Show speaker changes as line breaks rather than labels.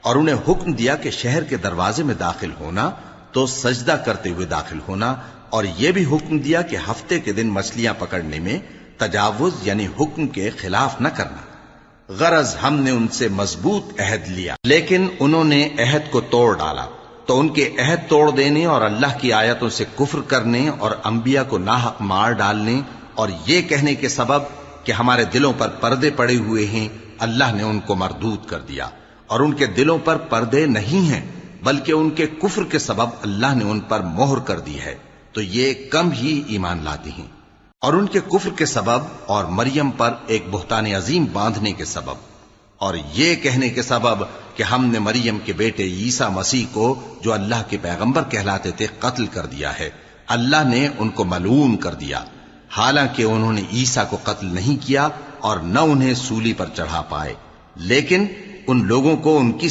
اور انہیں حکم دیا کہ شہر کے دروازے میں داخل ہونا تو سجدہ کرتے ہوئے داخل ہونا، اور یہ بھی حکم دیا کہ ہفتے کے دن مچھلیاں پکڑنے میں تجاوز یعنی حکم کے خلاف نہ کرنا۔ غرض ہم نے ان سے مضبوط عہد لیا، لیکن انہوں نے عہد کو توڑ ڈالا، تو ان کے عہد توڑ دینے اور اللہ کی آیتوں سے کفر کرنے اور انبیاء کو ناحق مار ڈالنے اور یہ کہنے کے سبب کہ ہمارے دلوں پر پردے پڑے ہوئے ہیں، اللہ نے ان کو مردود کر دیا۔ اور ان کے دلوں پر پردے نہیں ہیں بلکہ ان کے کفر کے سبب اللہ نے ان پر مہر کر دی ہے، تو یہ کم ہی ایمان لاتے ہیں۔ اور ان کے کفر کے سبب اور مریم پر ایک بہتان عظیم باندھنے کے سبب اور یہ کہنے کے سبب کہ ہم نے مریم کے بیٹے عیسیٰ مسیح کو جو اللہ کے پیغمبر کہلاتے تھے قتل کر دیا ہے، اللہ نے ان کو ملعون کر دیا، حالانکہ انہوں نے عیسیٰ کو قتل نہیں کیا اور نہ انہیں سولی پر چڑھا پائے، لیکن ان لوگوں کو ان کی